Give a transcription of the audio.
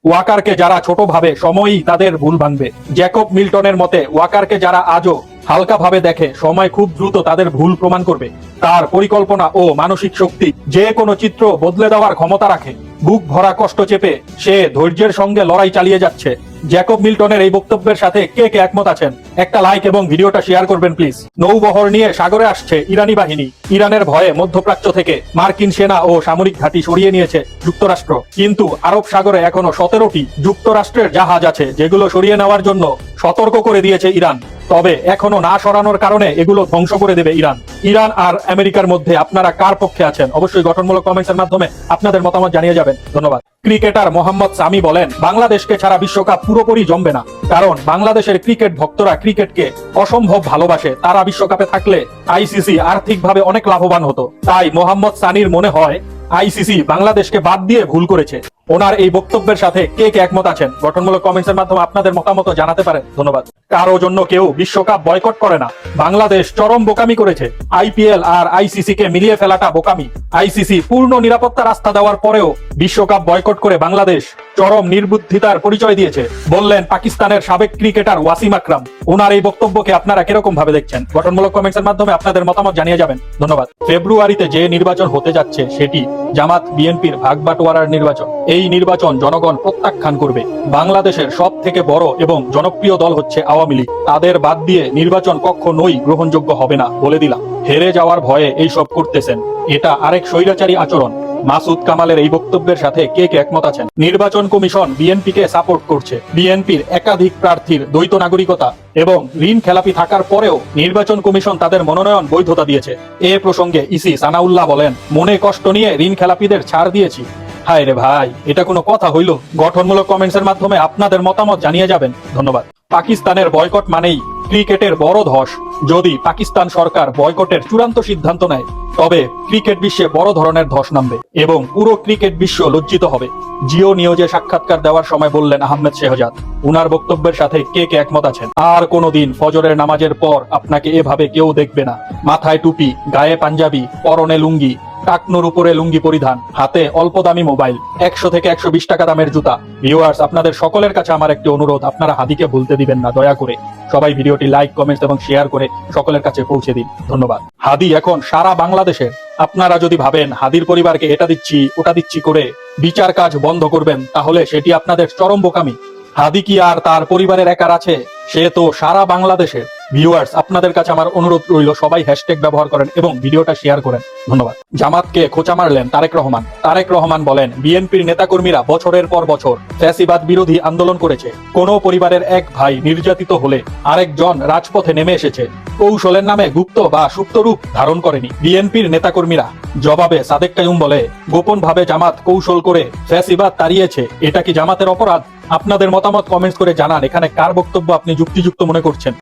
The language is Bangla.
ওয়াকারকে যারা ছোট ভাবে সময়ই তাদের ভুল ভাঙবে। জ্যাকব মিল্টনের মতে ওয়াকারকে যারা আজও হালকা ভাবে দেখে সময় খুব দ্রুত তাদের ভুল প্রমাণ করবে। তার পরিকল্পনা ও মানসিক শক্তি যে কোনো চিত্র বদলে দেওয়ার ক্ষমতা রাখে। বুক ভরা কষ্ট চেপে সে ধৈর্যের সঙ্গে লড়াই চালিয়ে যাচ্ছে। জ্যাকব মিল্টনের এই বক্তব্যের সাথে কে কে একমত আছেন একটা লাইক এবং ভিডিওটা শেয়ার করবেন প্লিজ। নৌবহর নিয়ে সাগরে আসছে ইরানি বাহিনী। ইরানের ভয়ে মধ্যপ্রাচ্য থেকে মার্কিন সেনা ও সামরিক ঘাঁটি সরিয়ে নিয়েছে যুক্তরাষ্ট্র, কিন্তু আরব সাগরে এখনো 17টি যুক্তরাষ্ট্রের জাহাজ আছে যেগুলো সরিয়ে নেওয়ার জন্য সতর্ক করে দিয়েছে ইরান। তবে এখনো না সরানোর কারণে এগুলো ধ্বংস করে দেবে ইরান। ইরান আর আমেরিকার মধ্যে আপনারা কার পক্ষে আছেন অবশ্যই গঠনমূলক কমেন্টসের মাধ্যমে আপনাদের মতামত জানিয়ে যাবেন। ধন্যবাদ। ক্রিকেটার মোহাম্মদ সামি বলেন বাংলাদেশকে ছাড়া বিশ্বকাপ পুরোপুরি জমবে না, কারণ বাংলাদেশের ক্রিকেট ভক্তরা ক্রিকেটকে অসম্ভব ভালোবাসে। তারা বিশ্বকাপে থাকলে আইসিসি আর্থিকভাবে অনেক লাভবান হতো। তাই মোহাম্মদ সানির মনে হয় আইসিসি বাংলাদেশকে বাদ দিয়ে ভুল করেছে। ওনার এই বক্তব্যের সাথে কে কে একমত আছেন গঠনমূলক কমেন্টসের মাধ্যমে আপনাদের মতামত জানাতে পারেন। ধন্যবাদ। কারো জন্য কেউ বিশ্বকাপ বয়কট করে না। বাংলাদেশ চরম বোকামি করেছে। আইপিএল আর আইসিসি কে মিলিয়ে ফেলাটা বোকামি। আইসিসি পূর্ণ নিরাপত্তার আস্থা দেওয়ার পরেও বিশ্বকাপ বয়কট করে বাংলাদেশ চরম নির্বুদ্ধিতার পরিচয় দিয়েছে, বললেন পাকিস্তানের সাবেক ক্রিকেটার ওয়াসিম আকরাম। ওনার এই বক্তব্যকে আপনারা কিরকম ভাবে দেখছেন গঠনমূলক কমেন্টসের মাধ্যমে আপনাদের মতামত জানিয়ে যাবেন। ধন্যবাদ। ফেব্রুয়ারিতে যে নির্বাচন হতে যাচ্ছে সেটি জামাত বিএনপির ভাগ বাটোয়ারার নির্বাচন। এই নির্বাচন জনগণ প্রত্যাখ্যান করবে। বাংলাদেশের সব থেকে বড় এবং জনপ্রিয় দল হচ্ছে আওয়ামী লীগ। তাদের বাদ দিয়ে নির্বাচন কখনোই গ্রহণযোগ্য হবে না বলে দিলাম। হেরে যাওয়ার ভয়ে এই সব করতেছেন, এটা আরেক স্বৈরাচারী আচরণ। মাসুদ কামালের এই বক্তব্যের সাথে কে কে একমত আছেন? নির্বাচন কমিশন বিএনপিকে সাপোর্ট করছে। বিএনপির একাধিক প্রার্থীর দ্বৈত নাগরিকতা এবং ঋণ খেলাপি থাকার পরেও নির্বাচন কমিশন তাদের মনোনয়ন বৈধতা দিয়েছে। এ প্রসঙ্গে ইসি সানাউল্লাহ বলেন মনে কষ্ট নিয়ে ঋণ খেলাপিদের ছাড় দিয়েছি। হায় রে ভাই, এটা কোনো কথা হইল? গঠনমূলক কমেন্টসের মাধ্যমে আপনাদের মতামত জানিয়ে যাবেন। ধন্যবাদ। পাকিস্তানের বয়কট মানেই ক্রিকেটের বড় ধস। যদি পাকিস্তান সরকার বয়কটের চূড়ান্ত সিদ্ধান্ত নেয় তবে ক্রিকেট বিশ্বে বড় ধরনের ধস নামবে এবং পুরো ক্রিকেট বিশ্ব লজ্জিত হবে। জিও নিউজে সাক্ষাৎকার দেওয়ার সময় বললেন আহমেদ শেহজাদ। উনার বক্তব্যের সাথে কে কে একমত আছেন? আর কোনোদিন ফজরের নামাজের পর আপনাকে এভাবে কেউ দেখবে না। মাথায় টুপি, গায়ে পাঞ্জাবি, পরনে লুঙ্গি, টাকনুর উপরে লুঙ্গি পরিধান, হাতে অল্প দামি মোবাইল, 100 থেকে 120 টাকা দামের জুতা। ভিউয়ার্স, আপনাদের সকলের কাছে আমার একটি অনুরোধ, আপনারা হাদিকে ভুলতে দিবেন না দয়া করে। সবাই ভিডিওটি লাইক, কমেন্টস এবং শেয়ার করে সকলের কাছে পৌঁছে দিন। ধন্যবাদ। হাদি এখন সারা বাংলাদেশের। আপনারা যদি ভাবেন হাদির পরিবারকে এটা দিচ্ছি ওটা দিচ্ছি করে বিচার কাজ বন্ধ করবেন, তাহলে সেটি আপনাদের চরম বোকামি। হাদি কি আর তার পরিবারের একার আছে? সে তো সারা বাংলাদেশের। ভিউয়ার্স, আপনাদের কাছে আমার অনুরোধ রইল সবাই হ্যাশট্যাগ ব্যবহার করেন এবং ভিডিওটা শেয়ার করেন। ধন্যবাদ। জামাতকে খোঁচা মারলেন তারেক রহমান। তারেক রহমান বলেন বিএনপির নেতাকর্মীরা বছরের পর বছর ফ্যাসিবাদ বিরোধী আন্দোলন করেছে। কোন পরিবারের এক ভাই নির্যাতিত হলে আরেকজন রাজপথে নেমে এসেছে। কৌশলের নামে গুপ্ত বা সুপ্ত রূপ ধারণ করেনি বিএনপির নেতাকর্মীরা। জবাবে সাদেক কাইয়ুম বলে গোপন ভাবে জামাত কৌশল করে ফ্যাসিবাদ তাড়িয়েছে। এটা কি জামাতের অপরাধ? আপনাদের মতামত কমেন্টস করে জানান। এখানে কার বক্তব্য আপনি যুক্তিযুক্ত মনে করছেন?